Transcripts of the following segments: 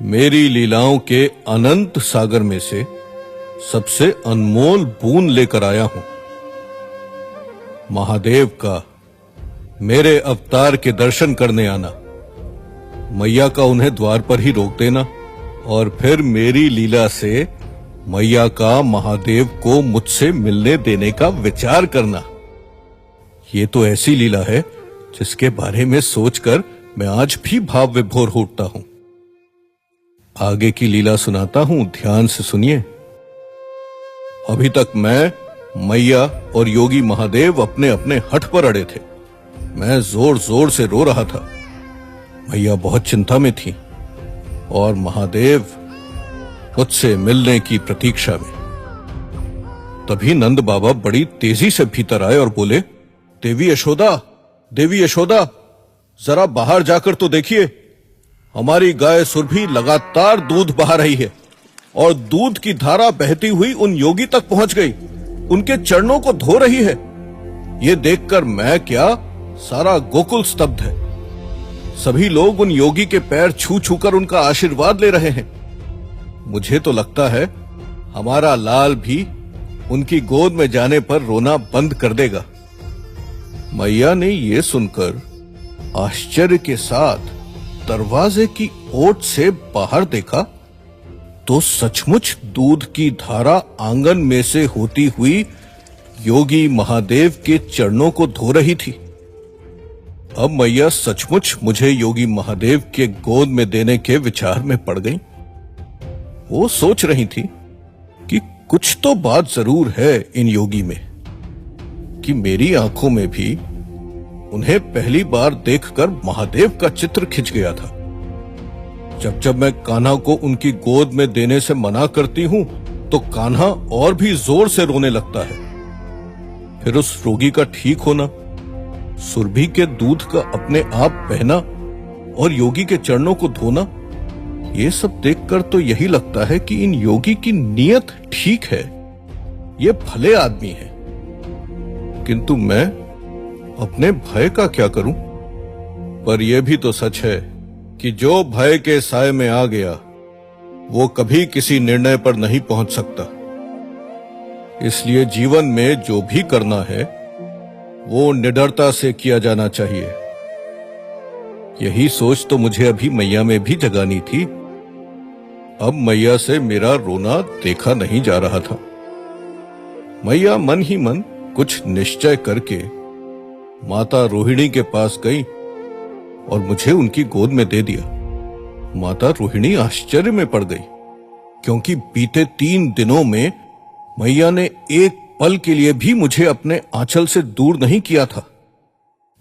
मेरी लीलाओं के अनंत सागर में से सबसे अनमोल बूंद लेकर आया हूं। महादेव का मेरे अवतार के दर्शन करने आना, मैया का उन्हें द्वार पर ही रोक देना और फिर मेरी लीला से मैया का महादेव को मुझसे मिलने देने का विचार करना। ये तो ऐसी लीला है जिसके बारे में सोचकर मैं आज भी भाव विभोर हो उठता हूं। आगे की लीला सुनाता हूं, ध्यान से सुनिए। अभी तक मैं, मैया और योगी महादेव अपने अपने हठ पर अड़े थे। मैं जोर जोर से रो रहा था। मैया बहुत चिंता में थी और महादेव मुझसे मिलने की प्रतीक्षा में। तभी नंद बाबा बड़ी तेजी से भीतर आए और बोले, देवी यशोदा, जरा बाहर जाकर तो देखिए, हमारी गाय सुरभि लगातार दूध बहा रही है और दूध की धारा बहती हुई उन योगी तक पहुंच गई, उनके चरणों को धो रही है। ये देखकर मैं क्या, सारा गोकुल स्तब्ध है। सभी लोग उन योगी के पैर छू छूकर उनका आशीर्वाद ले रहे हैं। मुझे तो लगता है हमारा लाल भी उनकी गोद में जाने पर रोना बंद कर देगा। मैया ने यह सुनकर आश्चर्य के साथ दरवाजे की ओट से बाहर देखा तो सचमुच दूध की धारा आंगन में से होती हुई योगी महादेव के चरणों को धो रही थी। अब मैया सचमुच मुझे योगी महादेव के गोद में देने के विचार में पड़ गई। वो सोच रही थी कि कुछ तो बात जरूर है इन योगी में कि मेरी आंखों में भी उन्हें पहली बार देखकर महादेव का चित्र खिंच गया था। जब जब मैं कान्हा को उनकी गोद में देने से मना करती हूं तो कान्हा और भी जोर से रोने लगता है। फिर उस रोगी का ठीक होना, सुरभि के दूध का अपने आप बहना और योगी के चरणों को धोना, ये सब देखकर तो यही लगता है कि इन योगी की नीयत ठीक है, ये भले आदमी है। किंतु मैं अपने भय का क्या करूं? पर यह भी तो सच है कि जो भय के साए में आ गया वो कभी किसी निर्णय पर नहीं पहुंच सकता। इसलिए जीवन में जो भी करना है वो निडरता से किया जाना चाहिए। यही सोच तो मुझे अभी मैया में भी जगानी थी। अब मैया से मेरा रोना देखा नहीं जा रहा था। मैया मन ही मन कुछ निश्चय करके माता रोहिणी के पास गई और मुझे उनकी गोद में दे दिया। माता रोहिणी आश्चर्य में पड़ गई क्योंकि बीते 3 दिनों में मैया ने एक पल के लिए भी मुझे अपने आंचल से दूर नहीं किया था।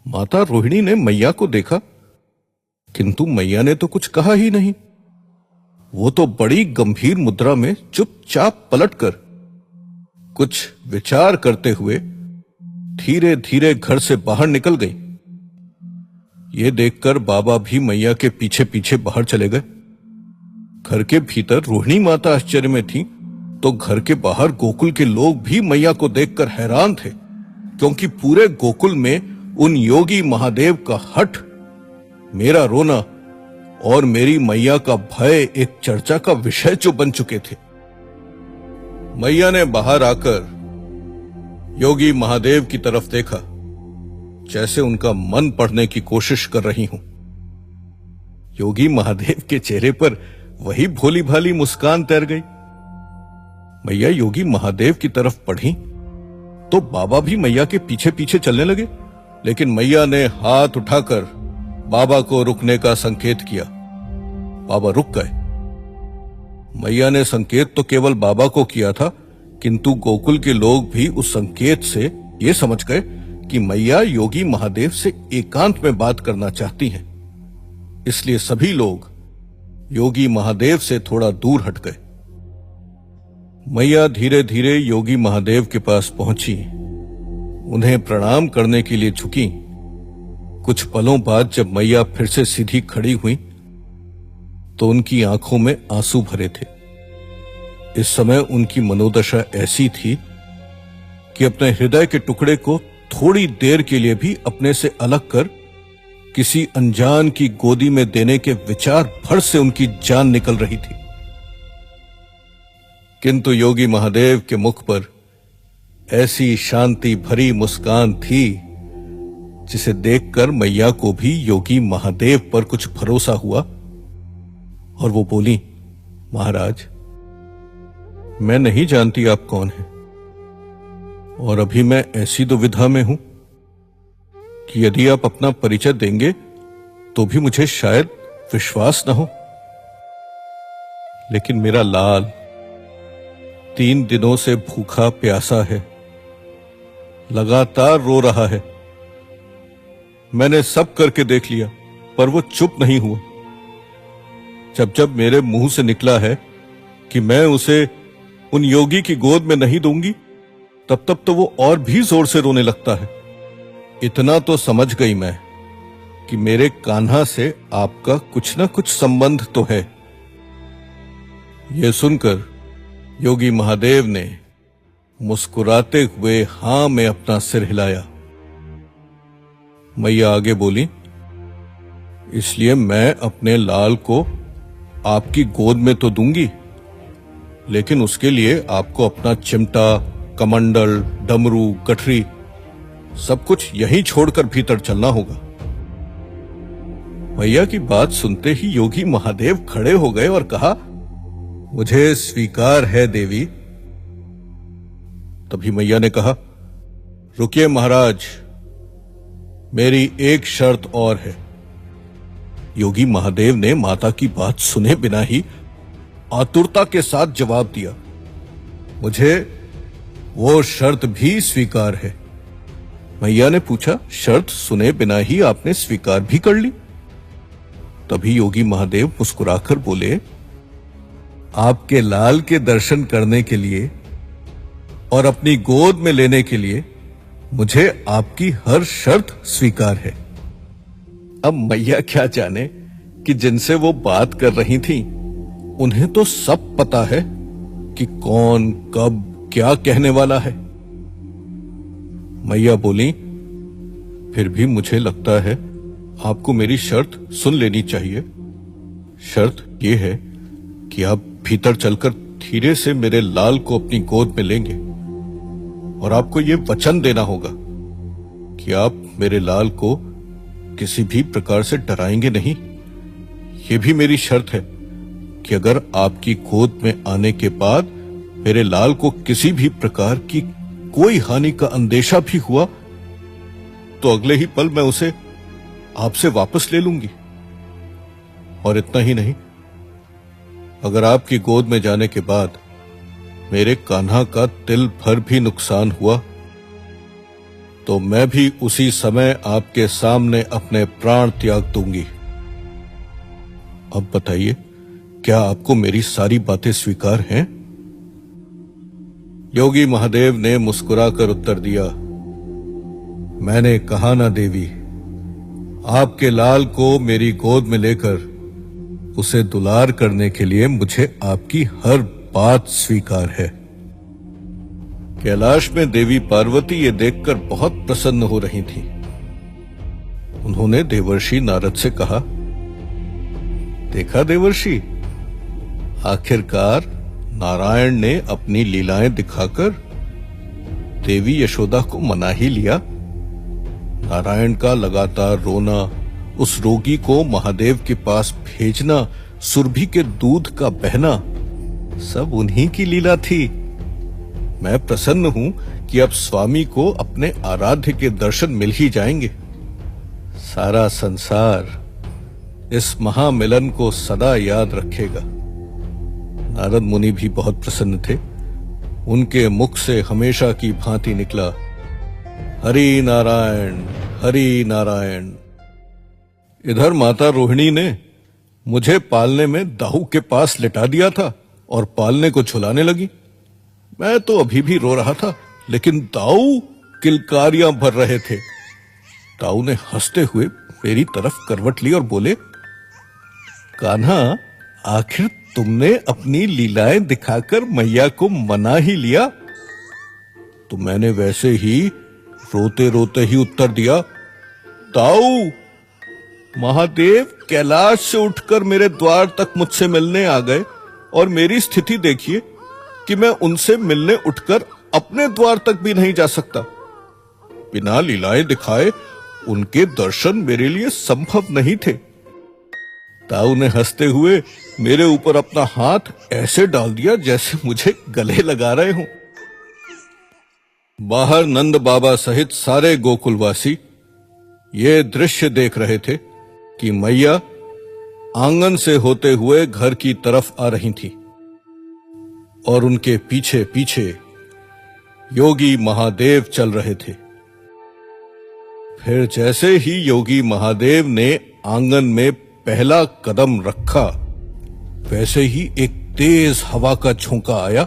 माता रोहिणी ने मैया को देखा किंतु मैया ने तो कुछ कहा ही नहीं। वो तो बड़ी गंभीर मुद्रा में चुपचाप पलटकर कुछ विचार करते हुए धीरे धीरे घर से बाहर निकल गई। ये देखकर बाबा भी मैया के पीछे पीछे बाहर चले गए। घर के भीतर रोहिणी माता आश्चर्य में थी तो घर के बाहर गोकुल के लोग भी मैया को देखकर हैरान थे, क्योंकि पूरे गोकुल में उन योगी महादेव का हठ, मेरा रोना और मेरी मैया का भय एक चर्चा का विषय जो बन चुके थे। मैया ने बाहर आकर योगी महादेव की तरफ देखा, जैसे उनका मन पढ़ने की कोशिश कर रही हूं। योगी महादेव के चेहरे पर वही भोली भाली मुस्कान तैर गई। मैया योगी महादेव की तरफ बढ़ी तो बाबा भी मैया के पीछे पीछे चलने लगे, लेकिन मैया ने हाथ उठाकर बाबा को रुकने का संकेत किया। बाबा रुक गए। मैया ने संकेत तो केवल बाबा को किया था, किंतु गोकुल के लोग भी उस संकेत से ये समझ गए कि मैया योगी महादेव से एकांत में बात करना चाहती हैं। इसलिए सभी लोग योगी महादेव से थोड़ा दूर हट गए। मैया धीरे धीरे योगी महादेव के पास पहुंची, उन्हें प्रणाम करने के लिए झुकी। कुछ पलों बाद जब मैया फिर से सीधी खड़ी हुई तो उनकी आंखों में आंसू भरे थे। इस समय उनकी मनोदशा ऐसी थी कि अपने हृदय के टुकड़े को थोड़ी देर के लिए भी अपने से अलग कर किसी अनजान की गोदी में देने के विचार भर से उनकी जान निकल रही थी। किंतु योगी महादेव के मुख पर ऐसी शांति भरी मुस्कान थी जिसे देखकर मैया को भी योगी महादेव पर कुछ भरोसा हुआ और वो बोली, महाराज, मैं नहीं जानती आप कौन हैं और अभी मैं ऐसी दुविधा में हूं कि यदि आप अपना परिचय देंगे तो भी मुझे शायद विश्वास न हो। लेकिन मेरा लाल 3 दिनों से भूखा प्यासा है, लगातार रो रहा है। मैंने सब करके देख लिया पर वो चुप नहीं हुआ। जब जब मेरे मुंह से निकला है कि मैं उसे उन योगी की गोद में नहीं दूंगी, तब तब तो वो और भी जोर से रोने लगता है। इतना तो समझ गई मैं कि मेरे कान्हा से आपका कुछ ना कुछ संबंध तो है। यह सुनकर योगी महादेव ने मुस्कुराते हुए हां में अपना सिर हिलाया। मैया आगे बोली, इसलिए मैं अपने लाल को आपकी गोद में तो दूंगी, लेकिन उसके लिए आपको अपना चिमटा, कमंडल, डमरू, गठरी सब कुछ यहीं छोड़कर भीतर चलना होगा। मैया की बात सुनते ही योगी महादेव खड़े हो गए और कहा, मुझे स्वीकार है देवी। तभी मैया ने कहा, रुकिए महाराज, मेरी एक शर्त और है। योगी महादेव ने माता की बात सुने बिना ही आतुरता के साथ जवाब दिया, मुझे वो शर्त भी स्वीकार है। मैया ने पूछा, शर्त सुने बिना ही आपने स्वीकार भी कर ली? तभी योगी महादेव मुस्कुराकर बोले, आपके लाल के दर्शन करने के लिए और अपनी गोद में लेने के लिए मुझे आपकी हर शर्त स्वीकार है। अब मैया क्या जाने कि जिनसे वो बात कर रही थी उन्हें तो सब पता है कि कौन कब क्या कहने वाला है। मैया बोली, फिर भी मुझे लगता है आपको मेरी शर्त सुन लेनी चाहिए। शर्त यह है कि आप भीतर चलकर धीरे से मेरे लाल को अपनी गोद में लेंगे और आपको यह वचन देना होगा कि आप मेरे लाल को किसी भी प्रकार से डराएंगे नहीं। यह भी मेरी शर्त है कि अगर आपकी गोद में आने के बाद मेरे लाल को किसी भी प्रकार की कोई हानि का अंदेशा भी हुआ तो अगले ही पल मैं उसे आपसे वापस ले लूंगी। और इतना ही नहीं, अगर आपकी गोद में जाने के बाद मेरे कान्हा का तिल भर भी नुकसान हुआ तो मैं भी उसी समय आपके सामने अपने प्राण त्याग दूंगी। अब बताइए, क्या आपको मेरी सारी बातें स्वीकार हैं? योगी महादेव ने मुस्कुराकर उत्तर दिया, मैंने कहा ना देवी, आपके लाल को मेरी गोद में लेकर उसे दुलार करने के लिए मुझे आपकी हर बात स्वीकार है। कैलाश में देवी पार्वती ये देखकर बहुत प्रसन्न हो रही थी। उन्होंने देवर्षि नारद से कहा, देखा देवर्षि, आखिरकार नारायण ने अपनी लीलाएं दिखाकर देवी यशोदा को मना ही लिया। नारायण का लगातार रोना, उस रोगी को महादेव के पास भेजना, सुरभि के दूध का बहना, सब उन्हीं की लीला थी। मैं प्रसन्न हूं कि अब स्वामी को अपने आराध्य के दर्शन मिल ही जाएंगे। सारा संसार इस महामिलन को सदा याद रखेगा। नारद मुनि भी बहुत प्रसन्न थे। उनके मुख से हमेशा की भांति निकला, हरि नारायण, हरि नारायण। इधर माता रोहिणी ने मुझे पालने में दाऊ के पास लिटा दिया था और पालने को झुलाने लगी। मैं तो अभी भी रो रहा था, लेकिन दाऊ किलकारियां भर रहे थे। दाऊ ने हंसते हुए मेरी तरफ करवट ली और बोले, कान्हा, आखिर तुमने अपनी लीलाएं दिखाकर मैया को मना ही लिया। तो मैंने वैसे ही रोते रोते ही उत्तर दिया, ताऊ। महादेव कैलाश से उठकर मेरे द्वार तक मुझसे मिलने आ गए और मेरी स्थिति देखिए कि मैं उनसे मिलने उठकर अपने द्वार तक भी नहीं जा सकता। बिना लीलाएं दिखाए उनके दर्शन मेरे लिए संभव नहीं थे। ताऊ ने हंसते हुए मेरे ऊपर अपना हाथ ऐसे डाल दिया जैसे मुझे गले लगा रहे हों। बाहर नंद बाबा सहित सारे गोकुलवासी ये दृश्य देख रहे थे कि मैया आंगन से होते हुए घर की तरफ आ रही थी और उनके पीछे पीछे योगी महादेव चल रहे थे। फिर जैसे ही योगी महादेव ने आंगन में पहला कदम रखा, वैसे ही एक तेज हवा का झोंका आया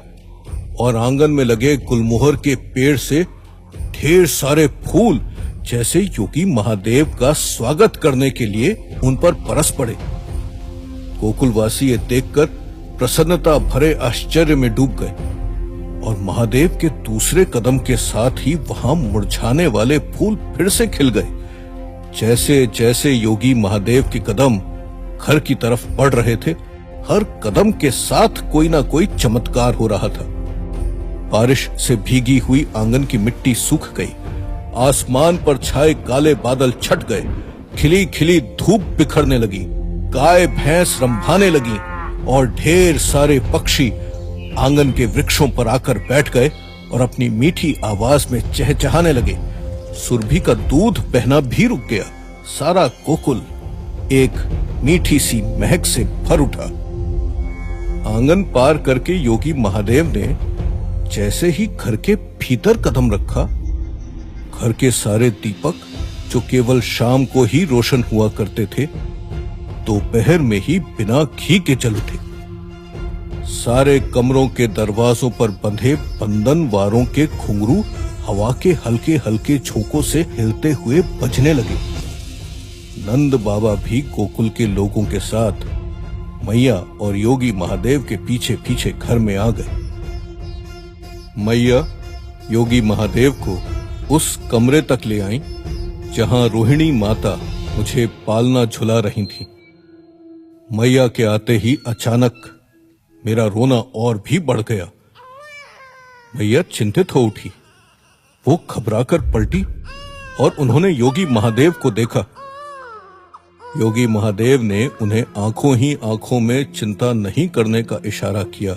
और आंगन में लगे गुलमोहर के पेड़ से ढेर सारे फूल जैसे योगी महादेव का स्वागत करने के लिए उन पर बरस पड़े। गोकुलवासी ये देखकर प्रसन्नता भरे आश्चर्य में डूब गए और महादेव के दूसरे कदम के साथ ही वहां मुरझाने वाले फूल फिर से खिल गए। जैसे जैसे योगी महादेव के कदम घर की तरफ बढ़ रहे थे, हर कदम के साथ कोई ना कोई चमत्कार हो रहा था। बारिश से भीगी हुई आंगन की मिट्टी सूख गई, आसमान पर छाए काले बादल छट गए, खिली खिली धूप बिखरने लगी, गाय भैंस रंभाने लगी और ढेर सारे पक्षी आंगन के वृक्षों पर आकर बैठ गए और अपनी मीठी आवाज में चहचहाने लगे। सुरभि का दूध बहना भी रुक गया। सारा गोकुल एक मीठी सी महक से भर उठा। आंगन पार करके योगी महादेव ने जैसे ही घर के भीतर कदम रखा, घर के सारे दीपक जो केवल शाम को ही रोशन हुआ करते थे, दोपहर में ही बिना घी के जल उठे। सारे कमरों के दरवाजों पर बंधे बंधनवारों के घुंघरू हवा के हल्के हल्के झोंकों से हिलते हुए बजने लगे। नंद बाबा भी गोकुल के लोगों के साथ मैया और योगी महादेव के पीछे पीछे घर में आ गए। मैया योगी महादेव को उस कमरे तक ले आई जहां रोहिणी माता मुझे पालना झुला रही थी। मैया के आते ही अचानक मेरा रोना और भी बढ़ गया। मैया चिंतित हो उठी। वो घबराकर पलटी और उन्होंने योगी महादेव को देखा। योगी महादेव ने उन्हें आंखों ही आंखों में चिंता नहीं करने का इशारा किया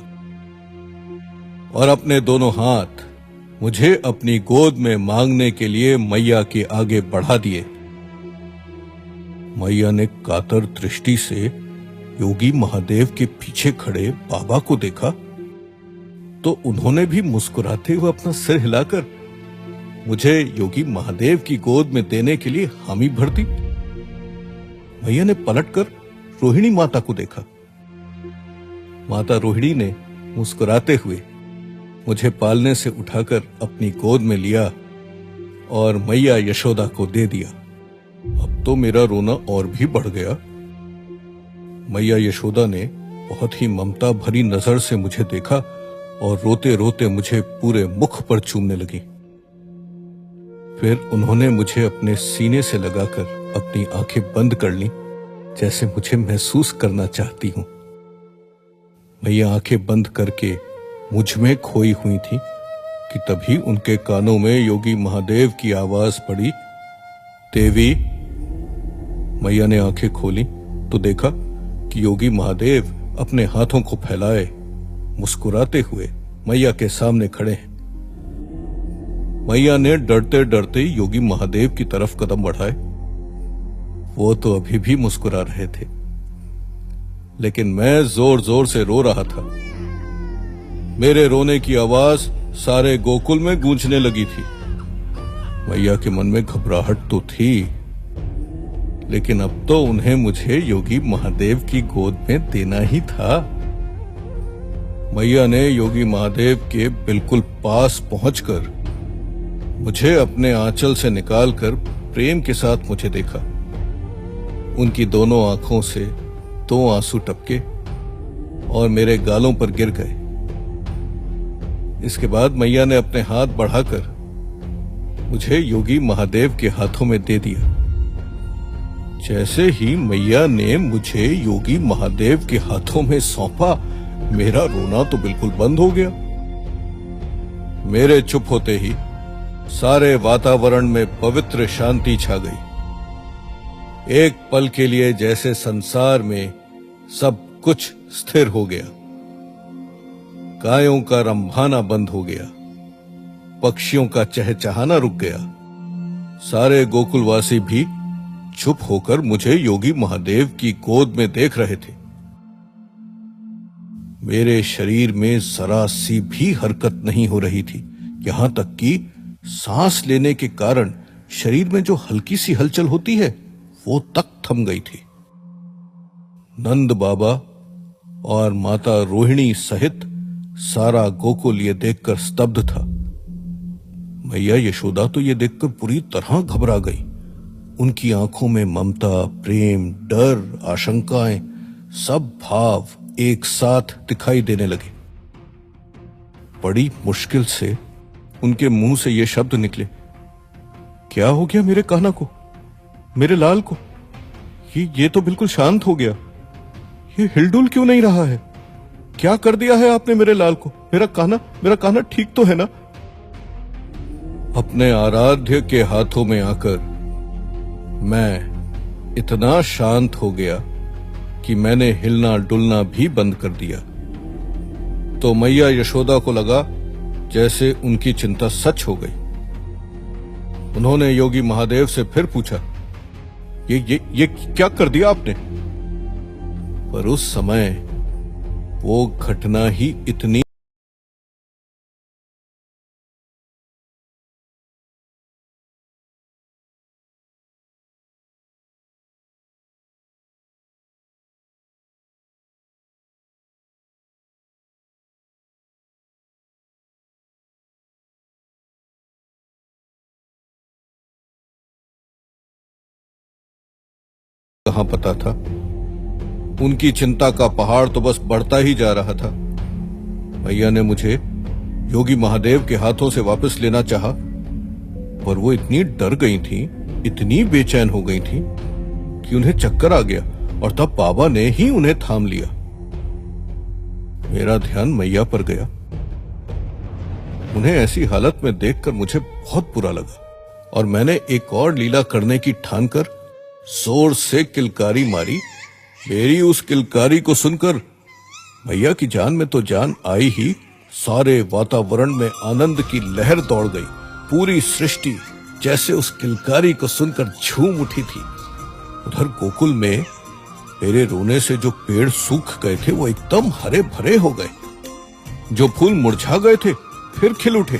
और अपने दोनों हाथ मुझे अपनी गोद में मांगने के लिए मैया के आगे बढ़ा दिए। मैया ने कातर दृष्टि से योगी महादेव के पीछे खड़े बाबा को देखा तो उन्होंने भी मुस्कुराते हुए अपना सिर हिलाकर मुझे योगी महादेव की गोद में देने के लिए हामी भर दी। मैया ने पलटकर रोहिणी माता को देखा। माता रोहिणी ने मुस्कुराते हुए मुझे पालने से उठाकर अपनी गोद में लिया और मैया यशोदा को दे दिया। अब तो मेरा रोना और भी बढ़ गया। मैया यशोदा ने बहुत ही ममता भरी नजर से मुझे देखा और रोते रोते मुझे पूरे मुख पर चूमने लगी। फिर उन्होंने मुझे अपने सीने से लगाकर अपनी आंखें बंद कर ली, जैसे मुझे महसूस करना चाहती हूं। मैया आंखें बंद करके मुझ में खोई हुई थी कि तभी उनके कानों में योगी महादेव की आवाज पड़ी, देवी। मैया ने आंखें खोली तो देखा कि योगी महादेव अपने हाथों को फैलाए मुस्कुराते हुए मैया के सामने खड़े हैं। मैया ने डरते डरते योगी महादेव की तरफ कदम बढ़ाए। वो तो अभी भी मुस्कुरा रहे थे, लेकिन मैं जोर जोर से रो रहा था। मेरे रोने की आवाज सारे गोकुल में गूंजने लगी थी। मैया के मन में घबराहट तो थी, लेकिन अब तो उन्हें मुझे योगी महादेव की गोद में देना ही था। मैया ने योगी महादेव के बिल्कुल पास पहुंचकर मुझे अपने आंचल से निकालकर प्रेम के साथ मुझे देखा। उनकी दोनों आंखों से 2 आंसू टपके और मेरे गालों पर गिर गए। इसके बाद मैया ने अपने हाथ बढ़ाकर मुझे योगी महादेव के हाथों में दे दिया। जैसे ही मैया ने मुझे योगी महादेव के हाथों में सौंपा, मेरा रोना तो बिल्कुल बंद हो गया। मेरे चुप होते ही सारे वातावरण में पवित्र शांति छा गई। एक पल के लिए जैसे संसार में सब कुछ स्थिर हो गया। गायों का रंभाना बंद हो गया, पक्षियों का चहचहाना रुक गया। सारे गोकुलवासी भी चुप होकर मुझे योगी महादेव की गोद में देख रहे थे। मेरे शरीर में जरा सी भी हरकत नहीं हो रही थी, यहां तक कि सांस लेने के कारण शरीर में जो हल्की सी हलचल होती है वो तक थम गई थी। नंद बाबा और माता रोहिणी सहित सारा गोकुल ये देखकर स्तब्ध था। मैया यशोदा तो ये देखकर पूरी तरह घबरा गई। उनकी आंखों में ममता, प्रेम, डर, आशंकाएं, सब भाव एक साथ दिखाई देने लगे। बड़ी मुश्किल से उनके मुंह से ये शब्द निकले, क्या हो गया मेरे कान्हा को, मेरे लाल को? ये तो बिल्कुल शांत हो गया, ये हिलडुल क्यों नहीं रहा है? क्या कर दिया है आपने मेरे लाल को? मेरा कान्हा ठीक तो है ना? अपने आराध्य के हाथों में आकर मैं इतना शांत हो गया कि मैंने हिलना डुलना भी बंद कर दिया। तो मैया यशोदा को लगा जैसे उनकी चिंता सच हो गई। उन्होंने योगी महादेव से फिर पूछा, ये क्या कर दिया आपने? पर उस समय वो घटना ही इतनी कहां पता था। उनकी चिंता का पहाड़ तो बस बढ़ता ही जा रहा था। मैया ने मुझे योगी महादेव के हाथों से वापस लेना चाहा, पर वो इतनी डर गई थी, इतनी बेचैन हो गई थी कि उन्हें चक्कर आ गया और तब बाबा ने ही उन्हें थाम लिया। मेरा ध्यान मैया पर गया। उन्हें ऐसी हालत में देखकर मुझे बहुत बुरा लगा और मैंने एक और लीला करने की ठानकर जोर से किलकारी मारी। मेरी उस किलकारी को सुनकर मैया की जान में तो जान आई ही, सारे वातावरण में आनंद की लहर दौड़ गई। पूरी सृष्टि जैसे उस किलकारी को सुनकर झूम उठी थी। उधर गोकुल में मेरे रोने से जो पेड़ सूख गए थे वो एकदम हरे भरे हो गए। जो फूल मुरझा गए थे फिर खिल उठे।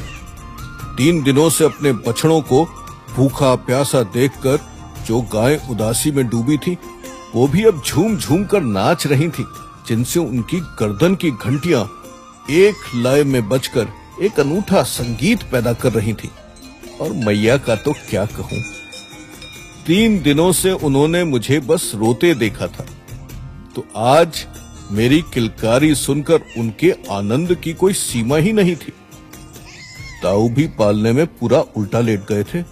3 दिनों से अपने बछड़ों को भूखा प्यासा देखकर जो गाय उदासी में डूबी थी, वो भी अब झूम झूम कर नाच रही थी, जिनसे उनकी गर्दन की घंटियां एक लय में बजकर एक अनूठा संगीत पैदा कर रही थी। और मैया का तो क्या कहूं, 3 दिनों से उन्होंने मुझे बस रोते देखा था, तो आज मेरी किलकारी सुनकर उनके आनंद की कोई सीमा ही नहीं थी। ताऊ भी पालने में पूरा उल्टा लेट गए थे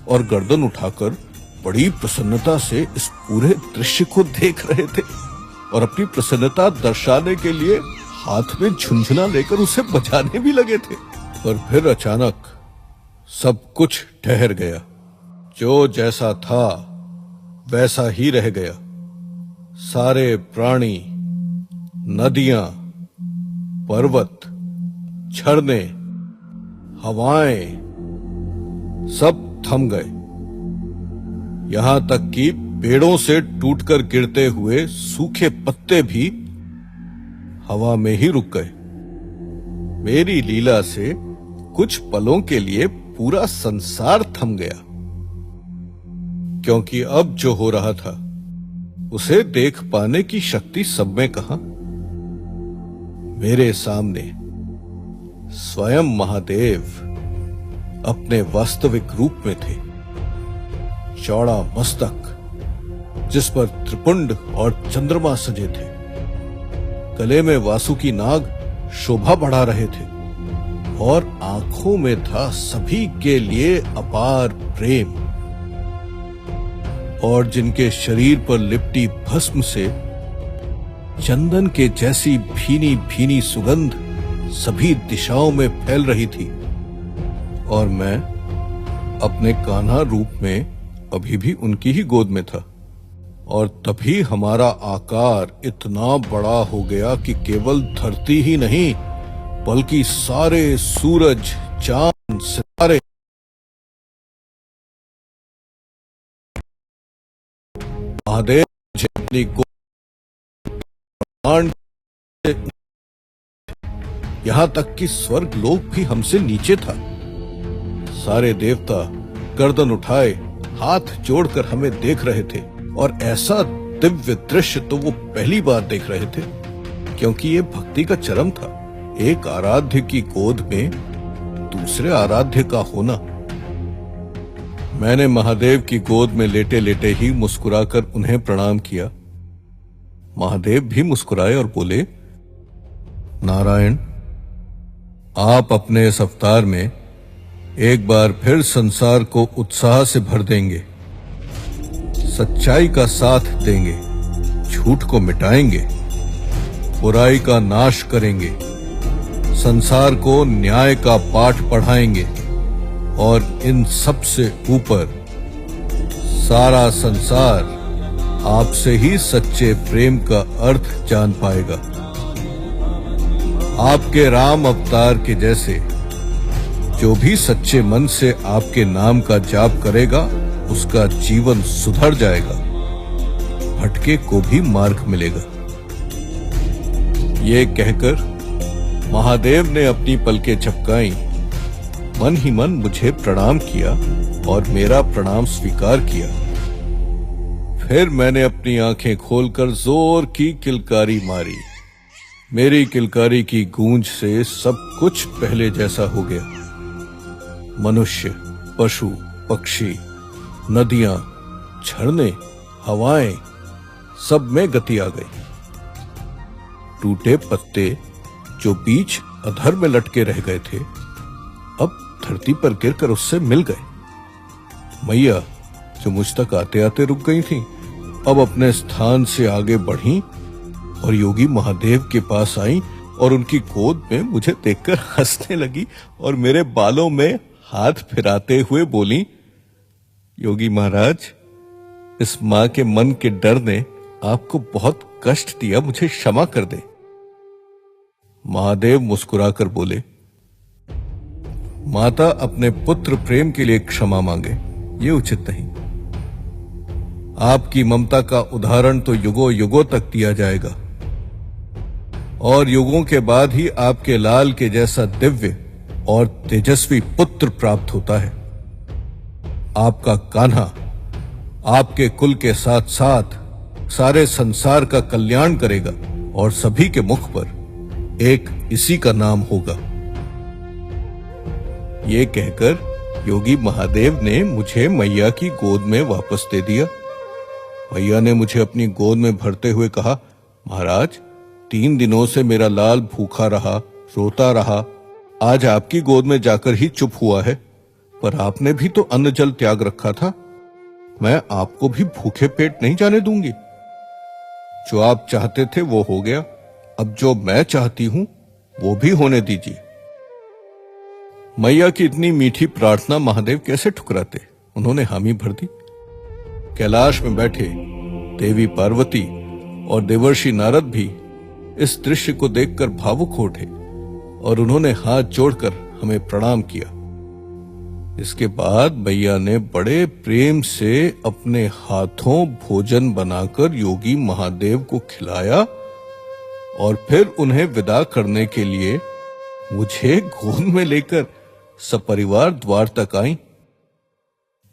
और गर्दन उठाकर बड़ी प्रसन्नता से इस पूरे दृश्य को देख रहे थे और अपनी प्रसन्नता दर्शाने के लिए हाथ में झुंझुना लेकर उसे बजाने भी लगे थे। पर फिर अचानक सब कुछ ठहर गया। जो जैसा था वैसा ही रह गया। सारे प्राणी, नदियां, पर्वत, झरने, हवाएं सब थम गए। यहां तक कि पेड़ों से टूटकर गिरते हुए सूखे पत्ते भी हवा में ही रुक गए। मेरी लीला से कुछ पलों के लिए पूरा संसार थम गया, क्योंकि अब जो हो रहा था उसे देख पाने की शक्ति सब में कहां। मेरे सामने स्वयं महादेव अपने वास्तविक रूप में थे। चौड़ा मस्तक जिस पर त्रिपुंड और चंद्रमा सजे थे, गले में वासुकी नाग शोभा बढ़ा रहे थे। और आंखों में था सभी के लिए अपार प्रेम। और जिनके शरीर पर लिपटी भस्म से चंदन के जैसी भीनी भीनी सुगंध सभी दिशाओं में फैल रही थी। और मैं अपने कान्हा रूप में अभी भी उनकी ही गोद में था। और तभी हमारा आकार इतना बड़ा हो गया कि केवल धरती ही नहीं बल्कि सारे सूरज, चांद, सितारे महादेव मुझे अपनी गोद यहां तक कि स्वर्ग लोक भी हमसे नीचे था। सारे देवता गर्दन उठाए हाथ जोड़कर हमें देख रहे थे। और ऐसा दिव्य दृश्य तो वो पहली बार देख रहे थे, क्योंकि ये भक्ति का चरम था। एक आराध्य की गोद में दूसरे आराध्य का होना। मैंने महादेव की गोद में लेटे लेटे ही मुस्कुराकर उन्हें प्रणाम किया। महादेव भी मुस्कुराए और बोले, नारायण, आप अपने इस अवतार में एक बार फिर संसार को उत्साह से भर देंगे, सच्चाई का साथ देंगे, झूठ को मिटाएंगे, बुराई का नाश करेंगे, संसार को न्याय का पाठ पढ़ाएंगे और इन सब से ऊपर सारा संसार आपसे ही सच्चे प्रेम का अर्थ जान पाएगा। आपके राम अवतार के जैसे जो भी सच्चे मन से आपके नाम का जाप करेगा उसका जीवन सुधर जाएगा, भटके को भी मार्ग मिलेगा। ये कहकर महादेव ने अपनी पलकें झपकाई, मन ही मन मुझे प्रणाम किया और मेरा प्रणाम स्वीकार किया। फिर मैंने अपनी आंखें खोलकर जोर की किलकारी मारी। मेरी किलकारी की गूंज से सब कुछ पहले जैसा हो गया। मनुष्य, पशु, पक्षी, नदियां, झरने, हवाएं, सब में गति आ गई। टूटे पत्ते जो बीच अधर में लटके रह गए थे, अब धरती पर गिरकर उससे मिल गए। मैया जो मुझ तक आते आते रुक गई थीं, अब अपने स्थान से आगे बढ़ी और योगी महादेव के पास आई और उनकी गोद में मुझे देखकर हंसने लगी और मेरे बालों में हाथ फिराते हुए बोली, योगी महाराज, इस मां के मन के डर ने आपको बहुत कष्ट दिया, मुझे क्षमा कर दे। महादेव मुस्कुराकर बोले, माता अपने पुत्र प्रेम के लिए क्षमा मांगे, ये उचित नहीं। आपकी ममता का उदाहरण तो युगों युगों तक दिया जाएगा और युगों के बाद ही आपके लाल के जैसा दिव्य और तेजस्वी पुत्र प्राप्त होता है। आपका कान्हा आपके कुल के साथ साथ सारे संसार का कल्याण करेगा और सभी के मुख पर एक इसी का नाम होगा। ये कहकर योगी महादेव ने मुझे मैया की गोद में वापस दे दिया। मैया ने मुझे अपनी गोद में भरते हुए कहा, महाराज, 3 दिनों से मेरा लाल भूखा रहा, रोता रहा, आज आपकी गोद में जाकर ही चुप हुआ है, पर आपने भी तो अन्न जल त्याग रखा था। मैं आपको भी भूखे पेट नहीं जाने दूंगी। जो आप चाहते थे वो हो गया, अब जो मैं चाहती हूं वो भी होने दीजिए। मैया की इतनी मीठी प्रार्थना महादेव कैसे ठुकराते? उन्होंने हामी भर दी। कैलाश में बैठे देवी पार्वती और देवर्षि नारद भी इस दृश्य को देखकर भावुक हो उठे और उन्होंने हाथ जोड़कर हमें प्रणाम किया। इसके बाद मैया ने बड़े प्रेम से अपने हाथों भोजन बनाकर योगी महादेव को खिलाया और फिर उन्हें विदा करने के लिए मुझे गोद में लेकर सपरिवार द्वार तक आई।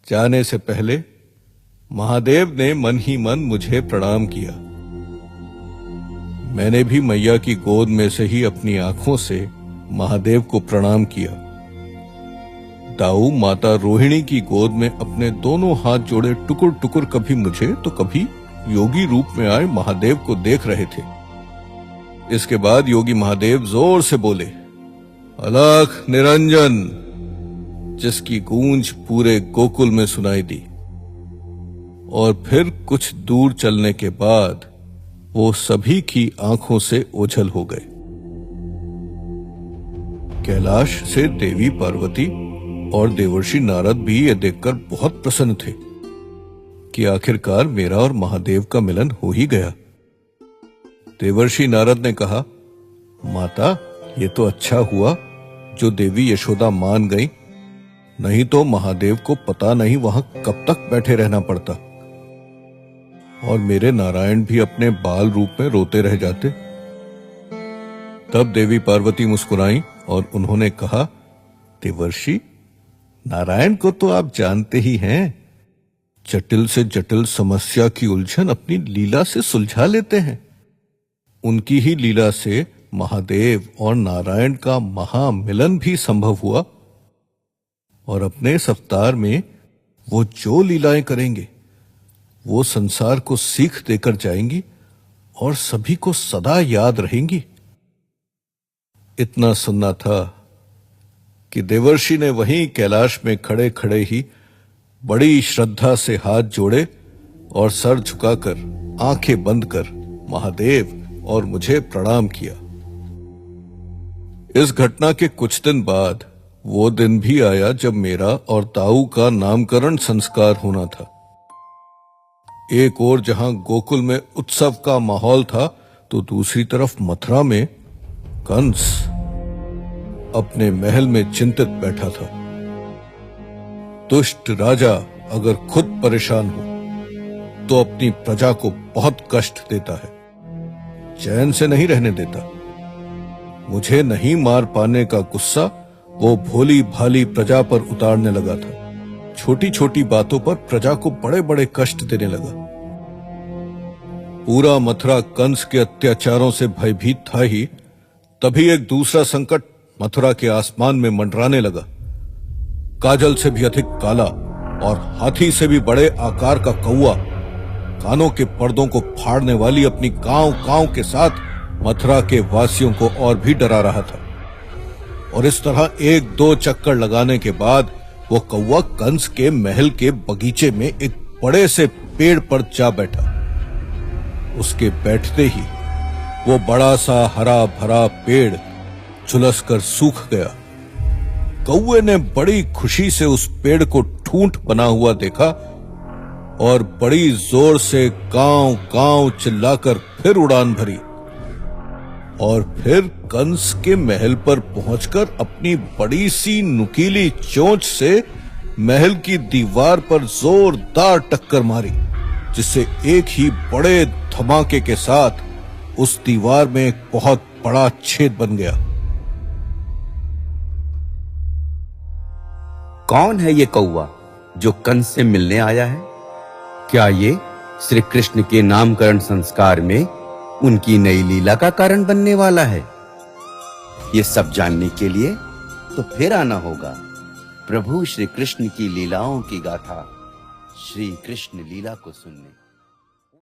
जाने से पहले महादेव ने मन ही मन मुझे प्रणाम किया। मैंने भी मैया की गोद में से ही अपनी आंखों से महादेव को प्रणाम किया। दाऊ माता रोहिणी की गोद में अपने दोनों हाथ जोड़े टुकुर टुकुर कभी मुझे तो कभी योगी रूप में आए महादेव को देख रहे थे। इसके बाद योगी महादेव जोर से बोले, अलख निरंजन, जिसकी गूंज पूरे गोकुल में सुनाई दी। और फिर कुछ दूर चलने के बाद वो सभी की आंखों से ओझल हो गए। कैलाश से देवी पार्वती और देवर्षि नारद भी ये देखकर बहुत प्रसन्न थे कि आखिरकार मेरा और महादेव का मिलन हो ही गया। देवर्षि नारद ने कहा, माता, ये तो अच्छा हुआ जो देवी यशोदा मान गई, नहीं तो महादेव को पता नहीं वहां कब तक बैठे रहना पड़ता और मेरे नारायण भी अपने बाल रूप में रोते रह जाते। तब देवी पार्वती मुस्कुराई और उन्होंने कहा, देवर्षि, नारायण को तो आप जानते ही हैं, जटिल से जटिल समस्या की उलझन अपनी लीला से सुलझा लेते हैं। उनकी ही लीला से महादेव और नारायण का महामिलन भी संभव हुआ और अपने इस अवतार में वो जो लीलाएं करेंगे वो संसार को सीख देकर जाएंगी और सभी को सदा याद रहेंगी। इतना सुनना था कि देवर्षि ने वहीं कैलाश में खड़े खड़े ही बड़ी श्रद्धा से हाथ जोड़े और सर झुकाकर आंखें बंद कर महादेव और मुझे प्रणाम किया। इस घटना के कुछ दिन बाद वो दिन भी आया जब मेरा और ताऊ का नामकरण संस्कार होना था। एक ओर जहां गोकुल में उत्सव का माहौल था तो दूसरी तरफ मथुरा में कंस अपने महल में चिंतित बैठा था। दुष्ट राजा अगर खुद परेशान हो तो अपनी प्रजा को बहुत कष्ट देता है, चैन से नहीं रहने देता। मुझे नहीं मार पाने का गुस्सा वो भोली भाली प्रजा पर उतारने लगा था। छोटी छोटी बातों पर प्रजा को बड़े बड़े कष्ट देने लगा। पूरा मथुरा कंस के अत्याचारों से भयभीत था ही, तभी एक दूसरा संकट मथुरा के आसमान में मंडराने लगा। काजल से भी अधिक काला और हाथी से भी बड़े आकार का कौआ कानों के पर्दों को फाड़ने वाली अपनी कांव कांव के साथ मथुरा के वासियों को और भी डरा रहा था। और इस तरह एक दो चक्कर लगाने के बाद वो कौआ कंस के महल के बगीचे में एक बड़े से पेड़ पर जा बैठा। उसके बैठते ही वो बड़ा सा हरा भरा पेड़ झुलसकर सूख गया। कौए ने बड़ी खुशी से उस पेड़ को ठूंठ बना हुआ देखा और बड़ी जोर से कांव कांव चिल्लाकर फिर उड़ान भरी और फिर कंस के महल पर पहुंचकर अपनी बड़ी सी नुकीली चोंच से महल की दीवार पर जोरदार टक्कर मारी, जिससे एक ही बड़े धमाके के साथ उस दीवार में एक बहुत बड़ा छेद बन गया। कौन है ये कौआ जो कंस से मिलने आया है? क्या ये श्री कृष्ण के नामकरण संस्कार में उनकी नई लीला का कारण बनने वाला है? ये सब जानने के लिए तो फिर आना होगा प्रभु श्री कृष्ण की लीलाओं की गाथा श्री कृष्ण लीला को सुनने।